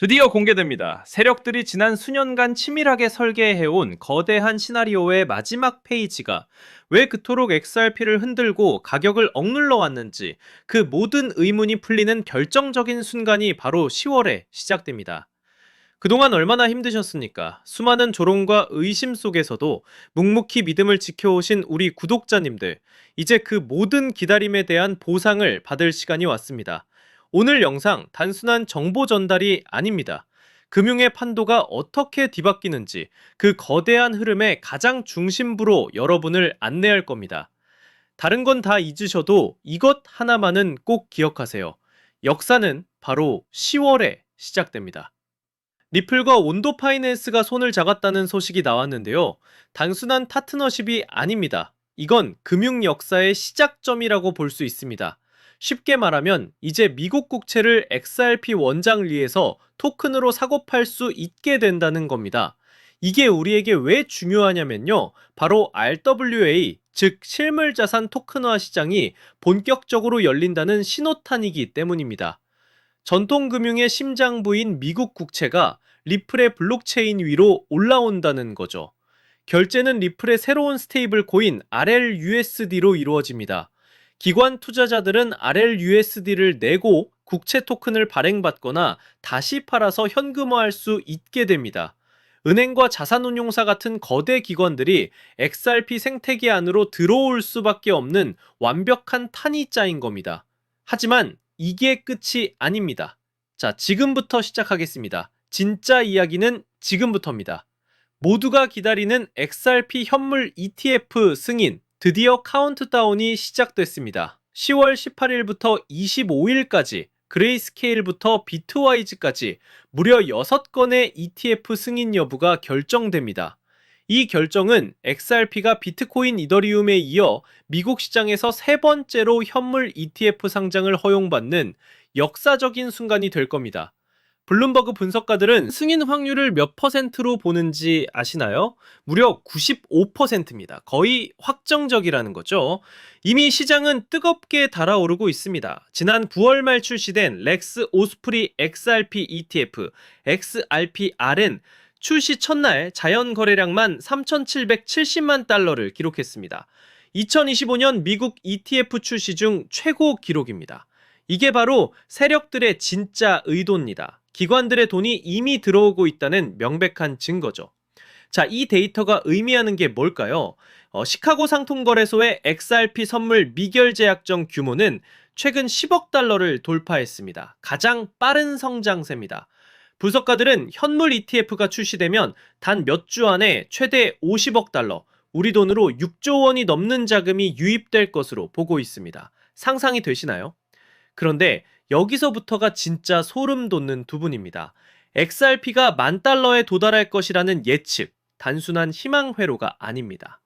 드디어 공개됩니다. 세력들이 지난 수년간 치밀하게 설계해온 거대한 시나리오의 마지막 페이지가 왜 그토록 XRP를 흔들고 가격을 억눌러 왔는지 그 모든 의문이 풀리는 결정적인 순간이 바로 10월에 시작됩니다. 그동안 얼마나 힘드셨습니까? 수많은 조롱과 의심 속에서도 묵묵히 믿음을 지켜오신 우리 구독자님들, 이제 그 모든 기다림에 대한 보상을 받을 시간이 왔습니다. 오늘 영상 단순한 정보 전달이 아닙니다. 금융의 판도가 어떻게 뒤바뀌는지 그 거대한 흐름의 가장 중심부로 여러분을 안내할 겁니다. 다른 건 다 잊으셔도 이것 하나만은 꼭 기억하세요. 역사는 바로 10월에 시작됩니다. 리플과 온도 파이낸스가 손을 잡았다는 소식이 나왔는데요. 단순한 파트너십이 아닙니다. 이건 금융 역사의 시작점이라고 볼 수 있습니다. 쉽게 말하면 이제 미국 국채를 XRP 원장리에서 토큰으로 사고 팔 수 있게 된다는 겁니다. 이게 우리에게 왜 중요하냐면요. 바로 RWA, 즉 실물자산 토큰화 시장이 본격적으로 열린다는 신호탄이기 때문입니다. 전통금융의 심장부인 미국 국채가 리플의 블록체인 위로 올라온다는 거죠. 결제는 리플의 새로운 스테이블 코인 RLUSD로 이루어집니다. 기관 투자자들은 RLUSD를 내고 국채 토큰을 발행받거나 다시 팔아서 현금화할 수 있게 됩니다. 은행과 자산운용사 같은 거대 기관들이 XRP 생태계 안으로 들어올 수밖에 없는 완벽한 판이 짜인 겁니다. 하지만 이게 끝이 아닙니다. 자, 지금부터 시작하겠습니다. 진짜 이야기는 지금부터입니다. 모두가 기다리는 XRP 현물 ETF 승인, 드디어 카운트다운이 시작됐습니다. 10월 18일부터 25일까지 그레이스케일부터 비트와이즈까지 무려 6건의 ETF 승인 여부가 결정됩니다. 이 결정은 XRP가 비트코인 이더리움에 이어 미국 시장에서 세 번째로 현물 ETF 상장을 허용받는 역사적인 순간이 될 겁니다. 블룸버그 분석가들은 승인 확률을 몇 퍼센트로 보는지 아시나요? 무려 95%입니다. 거의 확정적이라는 거죠. 이미 시장은 뜨겁게 달아오르고 있습니다. 지난 9월 말 출시된 렉스 오스프리 XRP ETF, XRPR은 출시 첫날 자연 거래량만 3,770만 달러를 기록했습니다. 2025년 미국 ETF 출시 중 최고 기록입니다. 이게 바로 세력들의 진짜 의도입니다. 기관들의 돈이 이미 들어오고 있다는 명백한 증거죠. 자, 이 데이터가 의미하는 게 뭘까요? 시카고 상통거래소의 XRP 선물 미결제약정 규모는 최근 10억 달러를 돌파했습니다. 가장 빠른 성장세입니다. 분석가들은 현물 ETF가 출시되면 단 몇 주 안에 최대 50억 달러, 우리 돈으로 6조 원이 넘는 자금이 유입될 것으로 보고 있습니다. 상상이 되시나요? 그런데 여기서부터가 진짜 소름 돋는 부분입니다. XRP가 10,000달러에 도달할 것이라는 예측, 단순한 희망 회로가 아닙니다.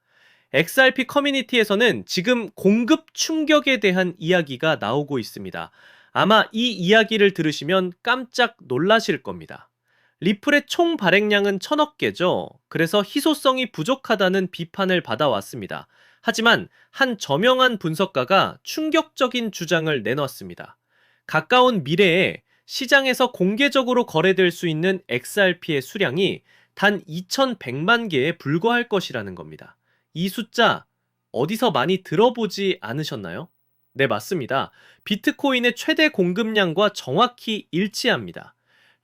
XRP 커뮤니티에서는 지금 공급 충격에 대한 이야기가 나오고 있습니다. 아마 이 이야기를 들으시면 깜짝 놀라실 겁니다. 리플의 총 발행량은 1,000억 개죠. 그래서 희소성이 부족하다는 비판을 받아왔습니다. 하지만 한 저명한 분석가가 충격적인 주장을 내놨습니다. 가까운 미래에 시장에서 공개적으로 거래될 수 있는 XRP의 수량이 단 2,100만 개에 불과할 것이라는 겁니다. 이 숫자 어디서 많이 들어보지 않으셨나요? 네, 맞습니다. 비트코인의 최대 공급량과 정확히 일치합니다.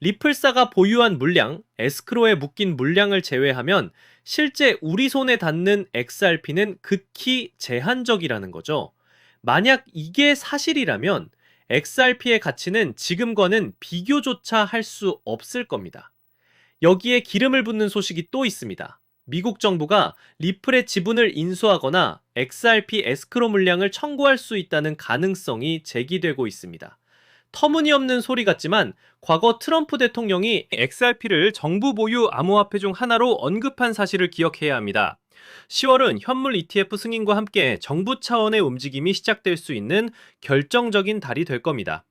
리플사가 보유한 물량, 에스크로에 묶인 물량을 제외하면 실제 우리 손에 닿는 XRP는 극히 제한적이라는 거죠. 만약 이게 사실이라면 XRP의 가치는 지금과는 비교조차 할 수 없을 겁니다. 여기에 기름을 붓는 소식이 또 있습니다. 미국 정부가 리플의 지분을 인수하거나 XRP 에스크로 물량을 청구할 수 있다는 가능성이 제기되고 있습니다. 터무니없는 소리 같지만 과거 트럼프 대통령이 XRP를 정부 보유 암호화폐 중 하나로 언급한 사실을 기억해야 합니다. 10월은 현물 ETF 승인과 함께 정부 차원의 움직임이 시작될 수 있는 결정적인 달이 될 겁니다.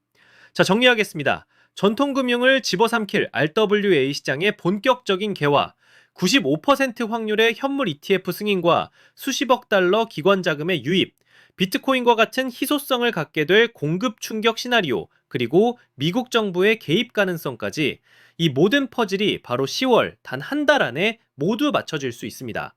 자, 정리하겠습니다. 전통금융을 집어삼킬 RWA 시장의 본격적인 개화, 95% 확률의 현물 ETF 승인과 수십억 달러 기관 자금의 유입, 비트코인과 같은 희소성을 갖게 될 공급 충격 시나리오, 그리고 미국 정부의 개입 가능성까지 이 모든 퍼즐이 바로 10월 단 한 달 안에 모두 맞춰질 수 있습니다.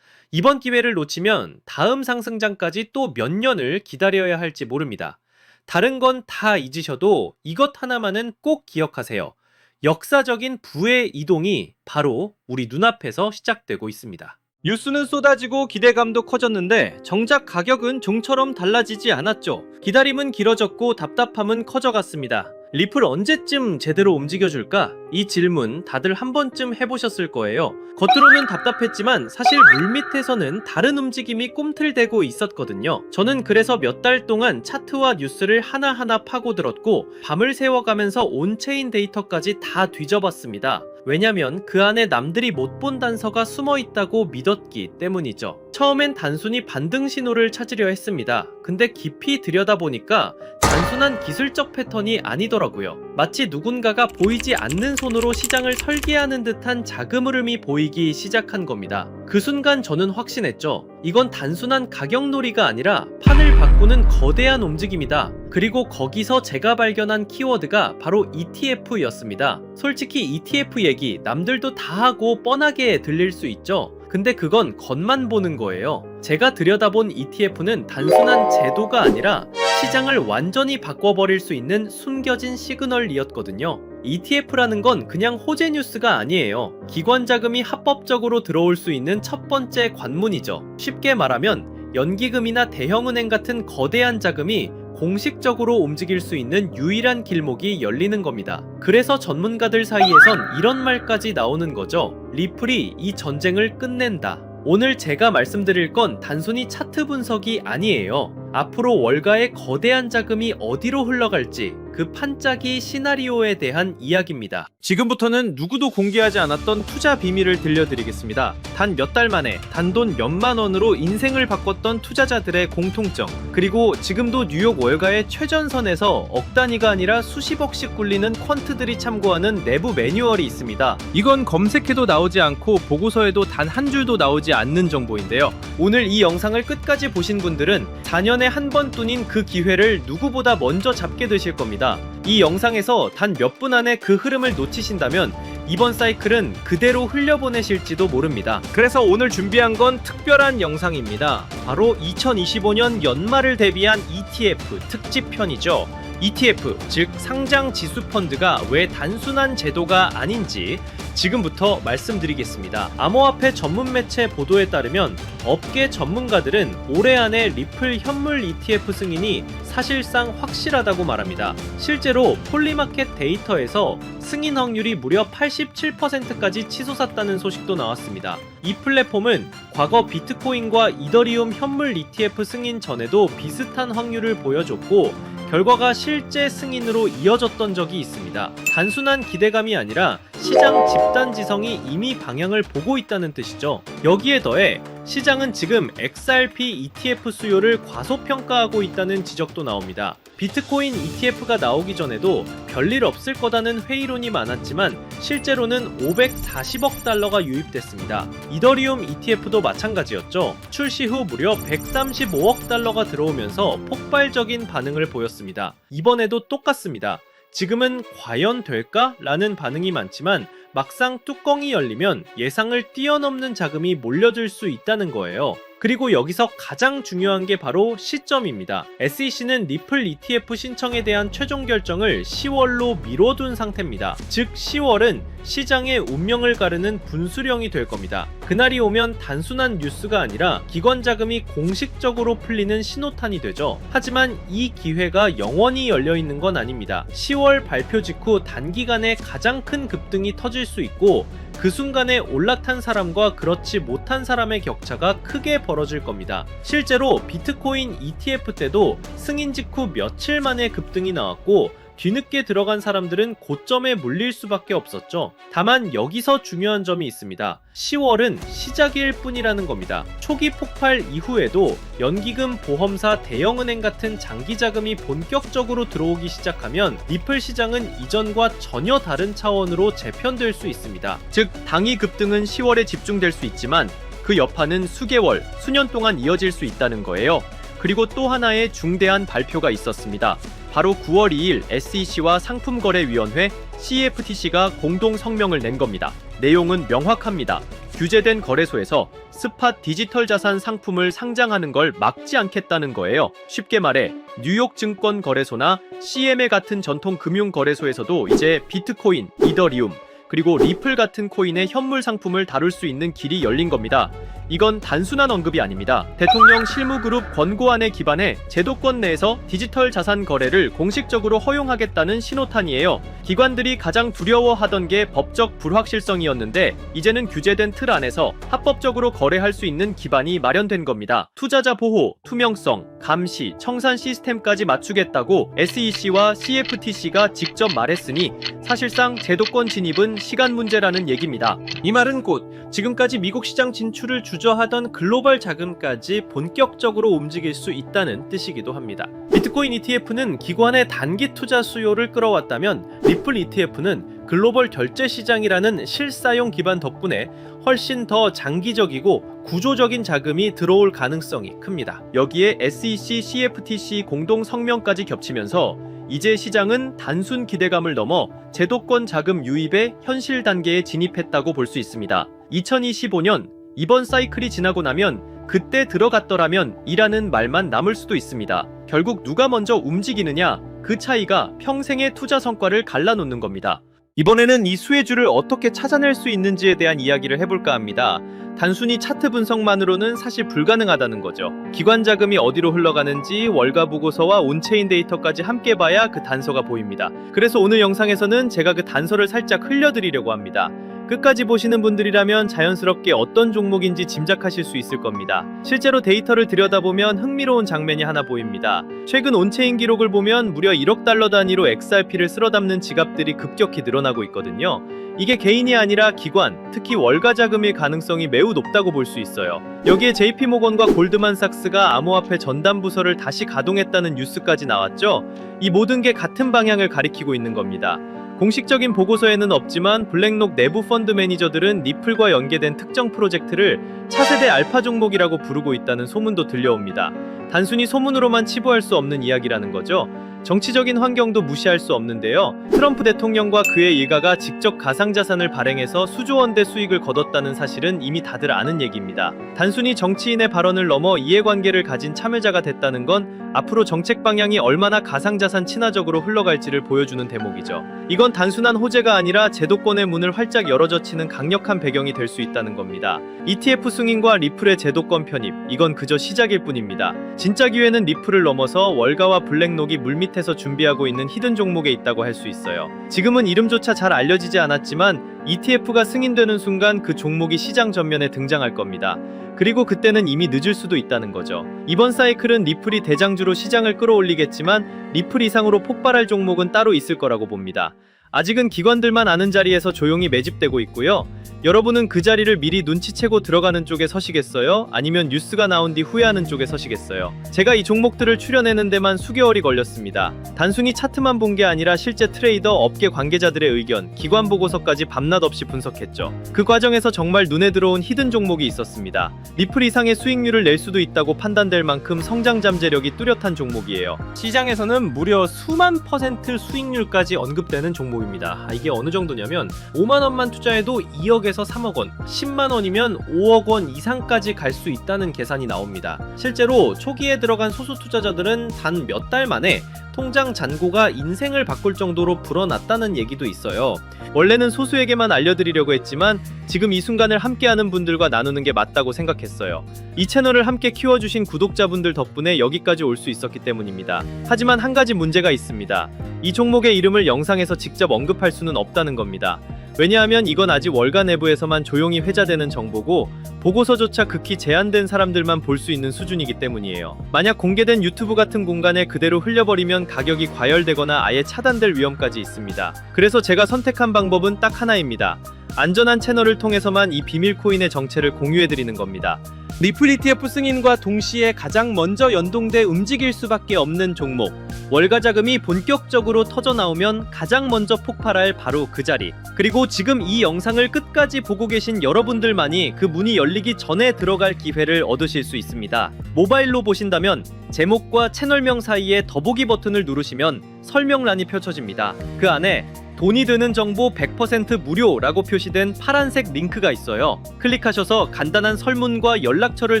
이번 기회를 놓치면 다음 상승장까지 또 몇 년을 기다려야 할지 모릅니다. 다른 건 다 잊으셔도 이것 하나만은 꼭 기억하세요. 역사적인 부의 이동이 바로 우리 눈앞에서 시작되고 있습니다. 뉴스는 쏟아지고 기대감도 커졌는데 정작 가격은 좀처럼 달라지지 않았죠. 기다림은 길어졌고 답답함은 커져갔습니다. 리플 언제쯤 제대로 움직여줄까? 이 질문 다들 한 번쯤 해보셨을 거예요. 겉으로는 답답했지만 사실 물밑에서는 다른 움직임이 꿈틀대고 있었거든요. 저는 그래서 몇 달 동안 차트와 뉴스를 하나하나 파고들었고 밤을 새워가면서 온체인 데이터까지 다 뒤져봤습니다. 왜냐면 그 안에 남들이 못 본 단서가 숨어 있다고 믿었기 때문이죠. 처음엔 단순히 반등 신호를 찾으려 했습니다. 근데 깊이 들여다보니까 단순한 기술적 패턴이 아니더라고요. 마치 누군가가 보이지 않는 손으로 시장을 설계하는 듯한 자금 흐름이 보이기 시작한 겁니다. 그 순간 저는 확신했죠. 이건 단순한 가격놀이가 아니라 판을 바꾸는 거대한 움직임이다. 그리고 거기서 제가 발견한 키워드가 바로 ETF였습니다. 솔직히 ETF 얘기 남들도 다 하고 뻔하게 들릴 수 있죠. 근데 그건 겉만 보는 거예요. 제가 들여다본 ETF는 단순한 제도가 아니라 시장을 완전히 바꿔버릴 수 있는 숨겨진 시그널이었거든요. ETF라는 건 그냥 호재 뉴스가 아니에요. 기관 자금이 합법적으로 들어올 수 있는 첫 번째 관문이죠. 쉽게 말하면 연기금이나 대형은행 같은 거대한 자금이 공식적으로 움직일 수 있는 유일한 길목이 열리는 겁니다. 그래서 전문가들 사이에선 이런 말까지 나오는 거죠. 리플이 이 전쟁을 끝낸다. 오늘 제가 말씀드릴 건 단순히 차트 분석이 아니에요. 앞으로 월가의 거대한 자금이 어디로 흘러갈지 그 판짜기 시나리오에 대한 이야기입니다. 지금부터는 누구도 공개하지 않았던 투자 비밀을 들려드리겠습니다. 단 몇 달 만에 단돈 몇만 원으로 인생을 바꿨던 투자자들의 공통점, 그리고 지금도 뉴욕 월가의 최전선에서 억 단위가 아니라 수십억씩 굴리는 퀀트들이 참고하는 내부 매뉴얼이 있습니다. 이건 검색해도 나오지 않고 보고서에도 단 한 줄도 나오지 않는 정보인데요. 오늘 이 영상을 끝까지 보신 분들은 4년에 한 번뿐인 그 기회를 누구보다 먼저 잡게 되실 겁니다. 이 영상에서 단 몇 분 안에 그 흐름을 놓치신다면 이번 사이클은 그대로 흘려보내실지도 모릅니다. 그래서 오늘 준비한 건 특별한 영상입니다. 바로 2025년 연말을 대비한 ETF 특집편이죠. ETF, 즉 상장 지수 펀드가 왜 단순한 제도가 아닌지 지금부터 말씀드리겠습니다. 암호화폐 전문 매체 보도에 따르면 업계 전문가들은 올해 안에 리플 현물 ETF 승인이 사실상 확실하다고 말합니다. 실제로 폴리마켓 데이터에서 승인 확률이 무려 87%까지 치솟았다는 소식도 나왔습니다. 이 플랫폼은 과거 비트코인과 이더리움 현물 ETF 승인 전에도 비슷한 확률을 보여줬고 결과가 실제 승인으로 이어졌던 적이 있습니다. 단순한 기대감이 아니라 시장 집단 지성이 이미 방향을 보고 있다는 뜻이죠. 여기에 더해 시장은 지금 XRP ETF 수요를 과소평가하고 있다는 지적도 나옵니다. 비트코인 ETF가 나오기 전에도 별일 없을 거다는 회의론이 많았지만 실제로는 540억 달러가 유입됐습니다. 이더리움 ETF도 마찬가지였죠. 출시 후 무려 135억 달러가 들어오면서 폭발적인 반응을 보였습니다. 이번에도 똑같습니다. 지금은 과연 될까? 라는 반응이 많지만 막상 뚜껑이 열리면 예상을 뛰어넘는 자금이 몰려들 수 있다는 거예요. 그리고 여기서 가장 중요한 게 바로 시점입니다. SEC는 리플 ETF 신청에 대한 최종 결정을 10월로 미뤄둔 상태입니다. 즉 10월은 시장의 운명을 가르는 분수령이 될 겁니다. 그날이 오면 단순한 뉴스가 아니라 기관 자금이 공식적으로 풀리는 신호탄이 되죠. 하지만 이 기회가 영원히 열려있는 건 아닙니다. 10월 발표 직후 단기간에 가장 큰 급등이 터질 수 있고 그 순간에 올라탄 사람과 그렇지 못한 사람의 격차가 크게 벌어질 겁니다. 실제로 비트코인 ETF 때도 승인 직후 며칠 만에 급등이 나왔고 뒤늦게 들어간 사람들은 고점에 물릴 수밖에 없었죠. 다만 여기서 중요한 점이 있습니다. 10월은 시작일 뿐이라는 겁니다. 초기 폭발 이후에도 연기금, 보험사, 대형은행 같은 장기 자금이 본격적으로 들어오기 시작하면 리플 시장은 이전과 전혀 다른 차원으로 재편될 수 있습니다. 즉 당이 급등은 10월에 집중될 수 있지만 그 여파는 수개월, 수년 동안 이어질 수 있다는 거예요. 그리고 또 하나의 중대한 발표가 있었습니다. 바로 9월 2일 SEC와 상품거래위원회 CFTC가 공동 성명을 낸 겁니다. 내용은 명확합니다. 규제된 거래소에서 스팟 디지털 자산 상품을 상장하는 걸 막지 않겠다는 거예요. 쉽게 말해 뉴욕 증권 거래소나 CME 같은 전통 금융 거래소에서도 이제 비트코인, 이더리움, 그리고 리플 같은 코인의 현물 상품을 다룰 수 있는 길이 열린 겁니다. 이건 단순한 언급이 아닙니다. 대통령 실무그룹 권고안에 기반해 제도권 내에서 디지털 자산 거래를 공식적으로 허용하겠다는 신호탄이에요. 기관들이 가장 두려워하던 게 법적 불확실성이었는데 이제는 규제된 틀 안에서 합법적으로 거래할 수 있는 기반이 마련된 겁니다. 투자자 보호, 투명성, 감시, 청산 시스템까지 맞추겠다고 SEC와 CFTC가 직접 말했으니 사실상 제도권 진입은 시간 문제라는 얘기입니다. 이 말은 곧 지금까지 미국 시장 진출을 주저하던 글로벌 자금까지 본격적으로 움직일 수 있다는 뜻이기도 합니다. 비트코인 ETF는 기관의 단기 투자 수요를 끌어왔다면 리플 ETF는 글로벌 결제 시장이라는 실사용 기반 덕분에 훨씬 더 장기적이고 구조적인 자금이 들어올 가능성이 큽니다. 여기에 SEC, CFTC 공동 성명까지 겹치면서 이제 시장은 단순 기대감을 넘어 제도권 자금 유입의 현실 단계에 진입했다고 볼 수 있습니다. 2025년 이번 사이클이 지나고 나면 그때 들어갔더라면 이라는 말만 남을 수도 있습니다. 결국 누가 먼저 움직이느냐, 그 차이가 평생의 투자 성과를 갈라놓는 겁니다. 이번에는 이 수혜주를 어떻게 찾아낼 수 있는지에 대한 이야기를 해볼까 합니다. 단순히 차트 분석만으로는 사실 불가능하다는 거죠. 기관 자금이 어디로 흘러가는지 월가 보고서와 온체인 데이터까지 함께 봐야 그 단서가 보입니다. 그래서 오늘 영상에서는 제가 그 단서를 살짝 흘려드리려고 합니다. 끝까지 보시는 분들이라면 자연스럽게 어떤 종목인지 짐작하실 수 있을 겁니다. 실제로 데이터를 들여다보면 흥미로운 장면이 하나 보입니다. 최근 온체인 기록을 보면 무려 1억 달러 단위로 XRP를 쓸어담는 지갑들이 급격히 늘어나고 있거든요. 이게 개인이 아니라 기관, 특히 월가 자금일 가능성이 매우 높다고 볼 수 있어요. 여기에 JP모건과 골드만삭스가 암호화폐 전담 부서를 다시 가동했다는 뉴스까지 나왔죠. 이 모든 게 같은 방향을 가리키고 있는 겁니다. 공식적인 보고서에는 없지만 블랙록 내부 펀드 매니저들은 리플과 연계된 특정 프로젝트를 차세대 알파 종목이라고 부르고 있다는 소문도 들려옵니다. 단순히 소문으로만 치부할 수 없는 이야기라는 거죠. 정치적인 환경도 무시할 수 없는데요. 트럼프 대통령과 그의 일가가 직접 가상자산을 발행해서 수조 원대 수익을 거뒀다는 사실은 이미 다들 아는 얘기입니다. 단순히 정치인의 발언을 넘어 이해관계를 가진 참여자가 됐다는 건 앞으로 정책 방향이 얼마나 가상자산 친화적으로 흘러갈지를 보여주는 대목이죠. 이건 단순한 호재가 아니라 제도권의 문을 활짝 열어젖히는 강력한 배경이 될 수 있다는 겁니다. ETF 승인과 리플의 제도권 편입, 이건 그저 시작일 뿐입니다. 진짜 기회는 리플을 넘어서 월가와 블랙록이 물밑에서 준비하고 있는 히든 종목에 있다고 할 수 있어요. 지금은 이름조차 잘 알려지지 않았지만 ETF가 승인되는 순간 그 종목이 시장 전면에 등장할 겁니다. 그리고 그때는 이미 늦을 수도 있다는 거죠. 이번 사이클은 리플이 대장주로 시장을 끌어올리겠지만 리플 이상으로 폭발할 종목은 따로 있을 거라고 봅니다. 아직은 기관들만 아는 자리에서 조용히 매집되고 있고요. 여러분은 그 자리를 미리 눈치채고 들어가는 쪽에 서시겠어요? 아니면 뉴스가 나온 뒤 후회하는 쪽에 서시겠어요? 제가 이 종목들을 추려내는 데만 수개월이 걸렸습니다. 단순히 차트만 본 게 아니라 실제 트레이더, 업계 관계자들의 의견, 기관 보고서까지 밤낮 없이 분석했죠. 그 과정에서 정말 눈에 들어온 히든 종목이 있었습니다. 리플 이상의 수익률을 낼 수도 있다고 판단될 만큼 성장 잠재력이 뚜렷한 종목이에요. 시장에서는 무려 수만 % 수익률까지 언급되는 종목입니다. 이게 어느 정도냐면 5만 원만 투자해도 2억에서 3억 원, 10만 원이면 5억 원 이상까지 갈 수 있다는 계산이 나옵니다. 실제로 초기에 들어간 소수 투자자들은 단 몇 달 만에 통장 잔고가 인생을 바꿀 정도로 불어났다는 얘기도 있어요. 원래는 소수에게만 알려드리려고 했지만 지금 이 순간을 함께하는 분들과 나누는 게 맞다고 생각했어요. 이 채널을 함께 키워주신 구독자분들 덕분에 여기까지 올 수 있었기 때문입니다. 하지만 한 가지 문제가 있습니다. 이 종목의 이름을 영상에서 직접 언급할 수는 없다는 겁니다. 왜냐하면 이건 아직 월가 내부에서만 조용히 회자되는 정보고 보고서조차 극히 제한된 사람들만 볼 수 있는 수준이기 때문이에요. 만약 공개된 유튜브 같은 공간에 그대로 흘려버리면 가격이 과열되거나 아예 차단될 위험까지 있습니다. 그래서 제가 선택한 방법은 딱 하나입니다. 안전한 채널을 통해서만 이 비밀 코인의 정체를 공유해드리는 겁니다. 리플 ETF 승인과 동시에 가장 먼저 연동돼 움직일 수밖에 없는 종목. 월가 자금이 본격적으로 터져 나오면 가장 먼저 폭발할 바로 그 자리. 그리고 지금 이 영상을 끝까지 보고 계신 여러분들만이 그 문이 열리기 전에 들어갈 기회를 얻으실 수 있습니다. 모바일로 보신다면 제목과 채널명 사이에 더보기 버튼을 누르시면 설명란이 펼쳐집니다. 그 안에 돈이 드는 정보 100% 무료라고 표시된 파란색 링크가 있어요. 클릭하셔서 간단한 설문과 연락처를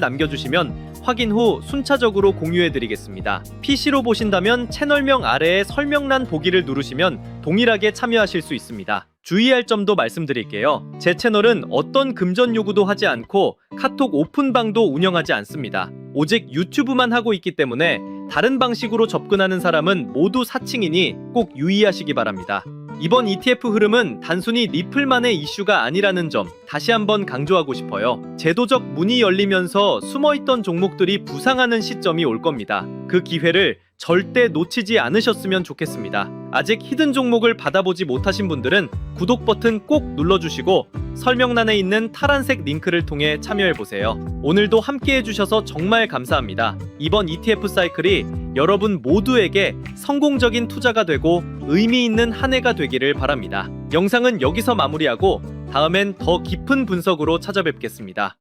남겨주시면 확인 후 순차적으로 공유해드리겠습니다. PC로 보신다면 채널명 아래에 설명란 보기를 누르시면 동일하게 참여하실 수 있습니다. 주의할 점도 말씀드릴게요. 제 채널은 어떤 금전 요구도 하지 않고 카톡 오픈방도 운영하지 않습니다. 오직 유튜브만 하고 있기 때문에 다른 방식으로 접근하는 사람은 모두 사칭이니 꼭 유의하시기 바랍니다. 이번 ETF 흐름은 단순히 리플만의 이슈가 아니라는 점 다시 한번 강조하고 싶어요. 제도적 문이 열리면서 숨어있던 종목들이 부상하는 시점이 올 겁니다. 그 기회를 절대 놓치지 않으셨으면 좋겠습니다. 아직 히든 종목을 받아보지 못하신 분들은 구독 버튼 꼭 눌러주시고 설명란에 있는 파란색 링크를 통해 참여해보세요. 오늘도 함께 해주셔서 정말 감사합니다. 이번 ETF 사이클이 여러분 모두에게 성공적인 투자가 되고 의미 있는 한 해가 되기를 바랍니다. 영상은 여기서 마무리하고 다음엔 더 깊은 분석으로 찾아뵙겠습니다.